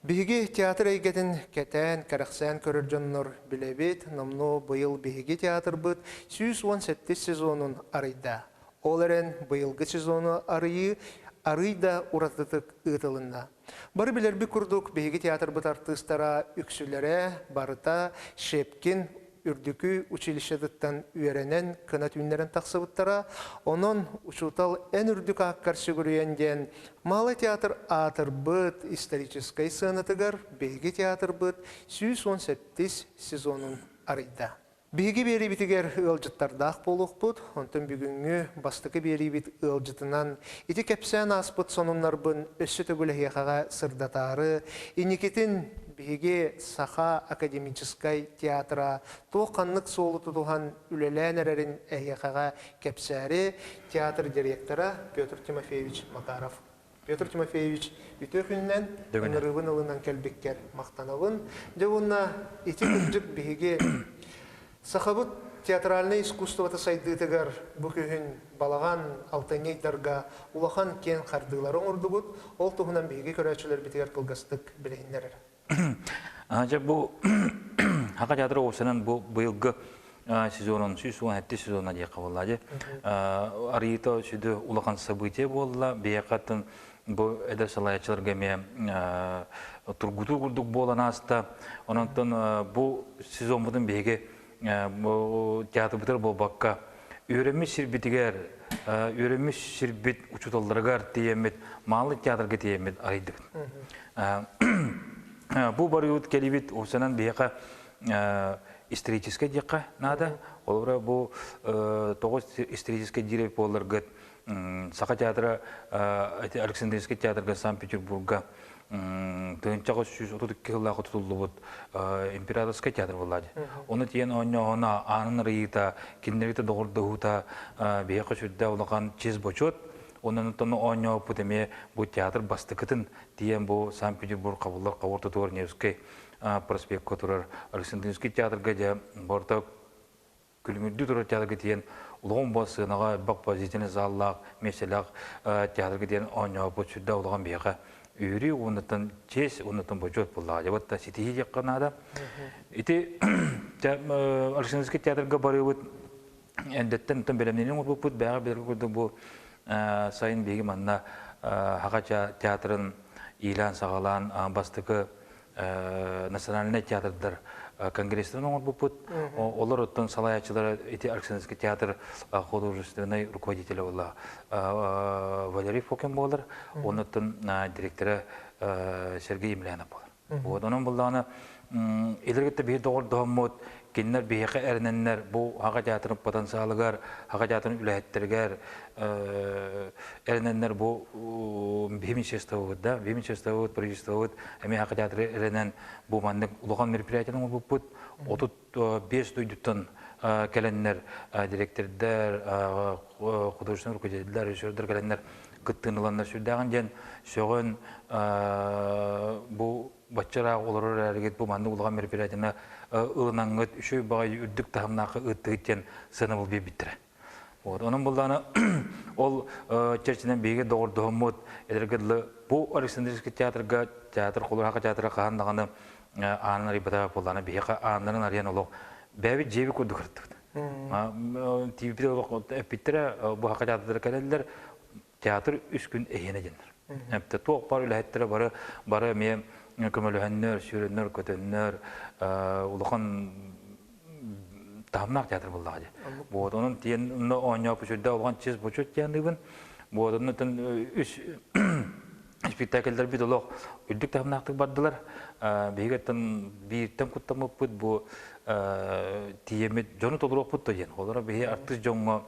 Биһиги театр эйгетин кетен карахсан көрөржөннөр билебит, намну быйыл биһиги театр быт 117 сезонун арыйда. Ол эрен быйылгы сезону арыйда уратытык ытылында. Бары билерби курдук биһиги театр быт артыстара үксүлере барыта Шепкин үрдүкү училищедыттан үйренен кына түннерен тақсыбыттара, онон учутал эн үрдүк аққар сүгүрүйенден малы театр атыр бұд историческай сынытыгар бейги театр бұд 117 сезонун арыйда. Бейги бери битигер ылжыттардақ болуқ бұд, онтын бүгінгі бастықы бери бит ылжытынан ити кепсен аспыт сонунлар бұн өссі төгіліхеқаға сырдатары, иникетін биһиги саха академической театра тоқанлык солу тутухан үлеләнерерин әйяқаға кепсәре театр директора Петр Тимофеевич Макаров. Петр Тимофеевич үтөкүннән өнөрүбүн ылынан кәлбеккер мақтанабын. Жауынна ити күрдік биһиги сахабыт театральный искусствоты сайдытыгар бүкүхүн балаган алтынейдарға улахан кен қардыларын ұрдығыт, ол тұғынан биһиги көрәчілер бітігер қылғастық білейіндерер. Ача бу хака театр осынан бу быйылгы сезонун 117 сезонуна дияка болду. Арыйта сүдө улахан событие болду. Биякатын бу эдер салаячыларга ме тургуту курдук болан аста. Онтон бу сезон бутун беге бу театр бутер болбакка үйрөнмүш сирбитигер, үйрөнмүш сирбит учуталдаргар тиемет, малы театрга тиемет арыйдык. Бу барыут келибит осынан бияка исторический дияка нада. Олора бу тогуз исторический директор боларга Саха театра Александрийский театрга Санкт-Петербурга төнчагы 132 жылга тутулду императорский театр болду. Оны тиен онна анын рыйта киндерите догордута бияка сүддө улаган чиз бочот. Onun tonu onyo puteme bu teatr bastıkıtın diyen bu Sankt-Petersburg kabullar kavortu Tornevski prospekt koturar Alexandrinski teatrga borta külümürdü durur teatrga diyen ulağın basığınağa bak pozisiyonu zallaq, meselaq teatrga diyen onyo putçudda ulağın beyaka üyri ondan çes ondan bocot bulla. Jabatta sitihi yakınada. İti Alexandrinski teatrga barıvut endetten tam belemnenin bu put bayağı bir bu Sayın Beygi manna Hakaça teatrın ilan sağalan bastıkı nasyonalne teatrdır kongresden onu bu put olur otun salayaçıları iti Alexandrinski teatr художественный руководитель ola Валерий Фокин болар, onun direktörü Sergey Emelianov болар. Onun bulduğunu ileride bir doğru doğumut Kinler biyaka ernenler bu Haka teatrın potansiyalıgar, Haka teatrın ülahettirger ernenler bu Biminçestavut, Projestavut, emi Haka teatrı ernen bu mandık uluğan merpirayetinin bu put 35 duydutun gelenler, direktörler, художественный руководителler, rejissörler gelenler gıttığınılanlar sürdağın gen soğun bu Batçara olur hareket bu mandı uluğan merpirayetine ılınanıt şu bağ ürdük tahımnaqı ıttıgıtken sınavıl bir bitire. Onun bulduğunu ol çerçeden beyge doğru doğumut edergedli bu Alexandrinski teatrga teatr kolur haka teatra qahandağını anın ribata bulduğunu beyge anların arayan oluq bәбі жеби көрдік ұрттық. TV-de oluq bitire bu haka teatrda kelediler teatr 3 gün ehine jendir. Hepte toq bar ülahеттері bары me kömölühenler, sürünler, kötönler, uluğan tahımnaq teatr buldu. Onun tiyen oynayıp şurada olan çiz boçut tiyenliğin. Onun üç spektaküller bir dolu üldük tahımnaqtık bardılar. Bir tem kuttamıp bu tiyemet jonu toluruq puttu jen. Olara bir artist jonga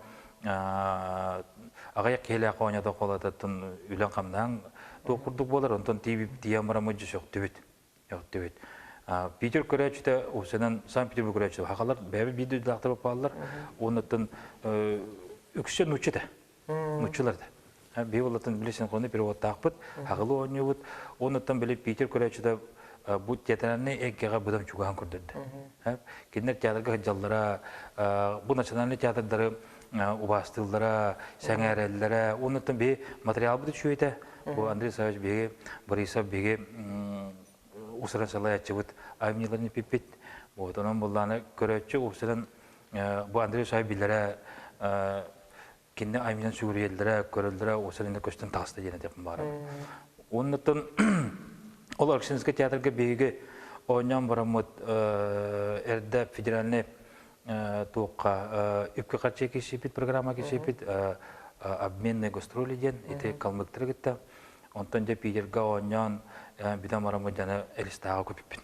ağayak kele oynadı qolatın ülen qamdan toqurduk bolar ondan TV tiyamramıcı çok tübüt. Yok tübüt. Peter Koreç'te o senen Sankt-Petersburg Koreç'te hakalar bebe video dağıtırıp aldılar. Ondan öküşe nuçuda. Nuçularda. Bir olatın bilesin konu bir ot taqpıt. Hakalı oynuyor. Ondan bile Peter Koreç'te bu teatrlarını ekkaga budam çuğan kurdurdu. Kinler teatrga jallara bu nasyonalne teatrları ubastıllara, sengərellere, ondan bir material budu şuydu. Bu Andrey Savich bege, Borisov bege усыран салаячыбыт айымниларны пиппит. Вот онон булланы көрөччү усыран бу Андрей Шайбилere кинне айымнан сүгүрелдере көрөлдере усыран көстөн тагыста дене деп бар. Оннотон ол Арксинский театрга беги ойнан барамыт эрде федеральный туққа үпке қатчы кешепет программа кешепет обменный гастроли ден ите калмыктыр гитте. Онтон же Питерга ойнан бидам барамыт жана Элистага көппет.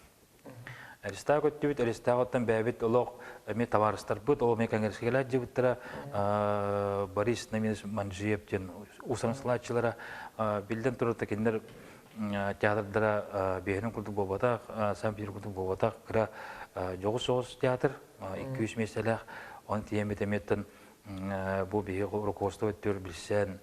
Элистага көттүбүт, Элистагаттан бәбит олоқ эме товарыстар бут, ол мекангерскелер жибиттера Борис Наминов Манжиев ден усанслачылары билден турут кендер театрдара бехнен курдук болбатак, Санкт-Петербургдук болбатак, кыра Жогус театр, 200 меселер, он тиемет-еметтен бу беге руководство өттөр билсен,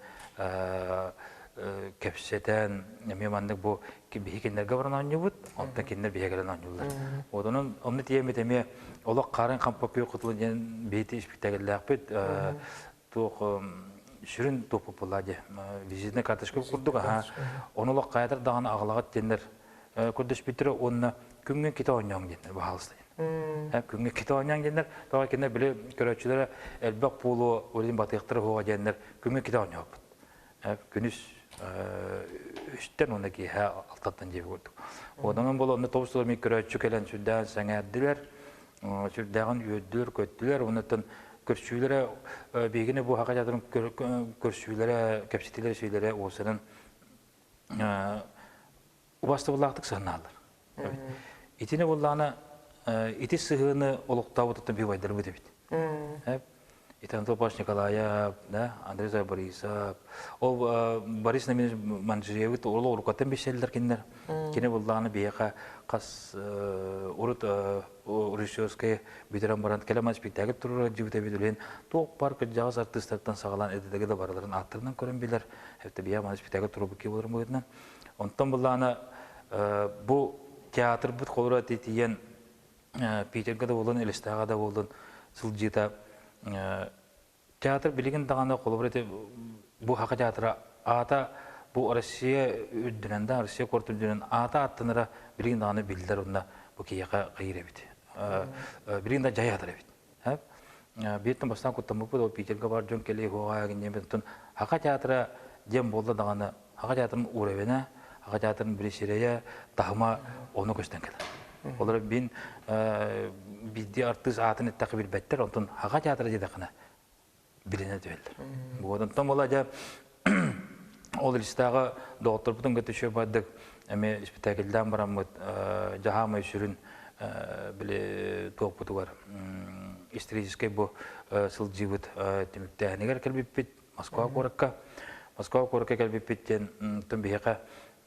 кепсетен, мемандык бу бехекендерге баран аннюбут, онтан кендер бехекелен аннюлар. Одонун, онны тиемет-еме, олақ қарын қампапы құтылы ден бейті спектакльләк бет, туқ сүрін туқ популаде, визитный карточка құрдық, онылық қайдар дағаны ағылағат дендер көрдөш бітірі, онны күнген кете ойнауын дендер, бағалысты. Күнге кете ойнауын дендер, тоға кендер білі көрөтшілері әлбәқ болу, өлін батықтыры хоға дендер, күнге кете ойнауын бұд. Күніс үстен оны ки алтаттан жебі көрдік. Оданын болу, оны тобыстылар мен көрөтші кәлін сүрдән сәңәдділер, сүрдәғын өйділер, көттілер, онытын көрсүйлері, бейгіне бұл хақа жадырын көрсүйлері, кәпсетелері сөйлері осының ұбасты бұлақтық сығыналар. Итіне болағына, ити сығыны олықтау тұттын бей байдары бұды бейді. Итан Топаш Николаев, Андрей Борисов, ол Борис Наминов Манжиевит, ол ұрықаттан бешелдер кендер. Кене болағына бейеқа қас ұрыт режиссерская бүйтерен баран келеман спектакль тұрыр жібіте бейділен тоқ парк жағыз артистерден сағалан әдедегі де бараларын аттырынан көрін бейлер. Әпті бейе ман спектакль тұры бүкке болырын бойдынан. Онтан болағына бұл театр бұд қолыра тетейен Питерге де болын, Элистаға да болын, сылжита театр билеген дағаны қолы бір бұл хақа театры ата бұл Россия үддіненді, Россия корт үддінен ата аттыныра билеген дағаны білдер онына бұл кейеға қайыр әбіт. Билеген да жай атыр әбіт. Беттің бастан құттан бұпыд, ол Питерге бар жөн келей хоға әгінден хақа театры дем болды дағаны хақа театрын уревені, хақа театрын біресерeye тағыма оны көстен келі. Олар бен бидді артыз атын әттәқі білбәттер, онтын хаға театры дедіқіна біліне дөйлдір. Бұғыдынтан ола жа ол Элистағы доғыттыр бұтын көті шөй баддық әме спектакльдан барамыд жағамай сүрін біле тоқ бұты бар. Историческай бұл сыл живыд теміктәнігер кәлбеппет Москва қорыққа. Москва қорыққа кәлбеппеттен түн бейеқа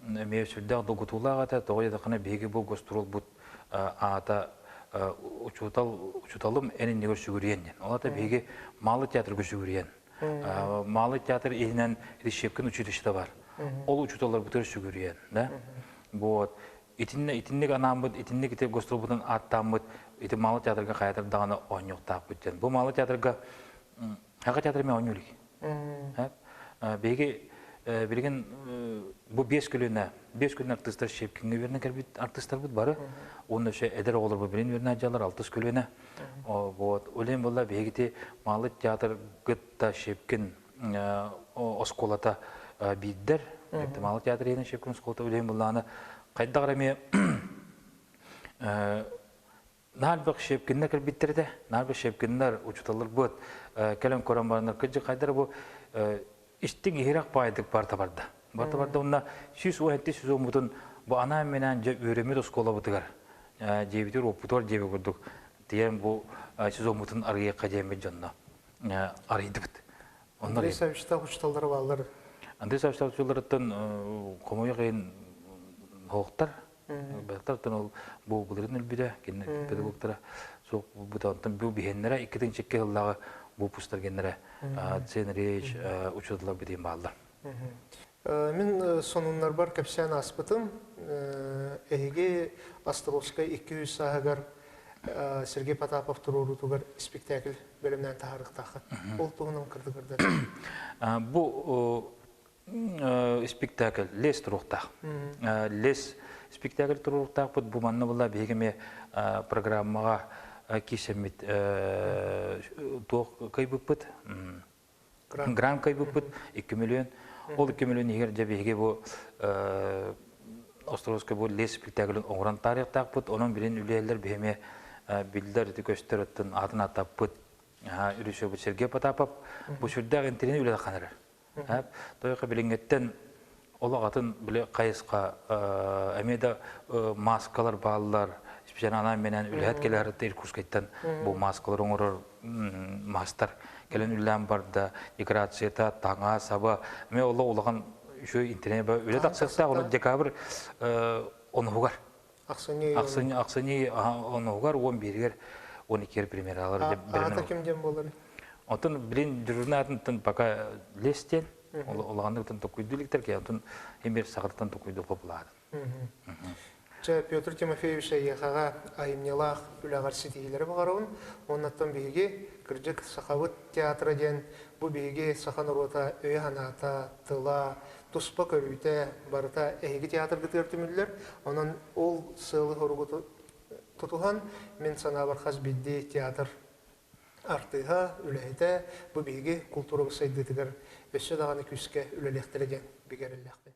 әме сүрдәқ доғытулағата тоғы едіқіна бейге бұл гострол бұт ата учуталым энин негөр сүгүрүйен. Олата беги малы театр көсүгүрүйен. Малы театр ийинен Ришепкин училище бар. Ол учуталар бутер сүгүрүйен, да? Вот. Итинник анамбыт, итинник ите гостролбутун аттамбыт, ити малы театрга каятыр даганы ойнуктап бүттен. Бу малы театрга хага театр мен ойнулик. Беги билген бу 5 күлүнө артисттар Шепкинге берне кербит артисттар бут бары. Онда ше эдер олар бу билен берне жалар 6 күлүнө. Вот, олен болла бегите малы театр гытта Шепкин осколата биддер. Малы театр эне Шепкин осколата олен болланы кайдагыраме Нарбек Шепкинне кербиттерде. Нарбек Шепкиннер учуталар бут. Келем корамбарнар кыжы кайдар бу İştin ihrak paydık barda. Barda onda 100 umutun bu ana menen öğrenme doskola butıgar. Cebidir oputor cebi kurduk. Diyen bu 100 umutun araya kacayme canına araydı bit. Andrei Savic'ta uçtalları varlar. Andrei Savic'ta uçtallarından komoya kayın hoğuktar. Baktardan bu bulurun elbide. Kendine pedagoglara soğuk bu tanıtım bu bihenlere ikiden çekke hıllağı bu pustar genlere Ценрейч учудылар бедейін bağlılar. Мен сонунлар бар кәпсән аспытым. Әйге Островскай 200 сағығар Сергей Потапов тұрурутугар спектакль бөлімнен тағарықтақы. Ол тұғынан кірді-кірді. Бұл спектакль лес тұруқтақ. Лес спектакль туруктакпыт бу манна була бегеме программага кисемит тох кайбыппыт грант кайбыппыт 2 миллион. Ол 2 миллион егер же беге бу Островской бу лес спектакль оңран тарихтакпыт, onun билен үлелер беме билдер көстөрөттүн атын атаппыт. Үрүшө бу Сергей Потапов бу сүрдәг интернет үле канар. Тойга билингеттен олагатын биле кайыска эмеде маскалар баллар специалана менен үлет келер иркутскайттан бу маскалар оңорор мастер келен үлләм барда декорацияда таңа саба ме олаган şu internet böyle öyle taksakta onu dekabr onu hugar. Aksani onu hugar 11'ger 12'ger primeralar berimen. Ata kimden bolar? Otun birin jurnatın paka lesten olağanlıktan tokuydulikter ki otun hem bir sakattan tokuydu populadı. Петр Тимофеевич яхага айымнялах үләгәр ситиләре багарун, оннан биге кырҗык сахавыт театры дигән бу биге сахан рота өйханата, тыла, туспа көрүтә барта эге театр гытыртымырлар, онан ул сылы хоргы тутуган мен сана бар хас бидди театр артыга үләйтә бу биге культура сәйдәтегәр өсә даганы күскә үләлехтерегән бигәрелләхте.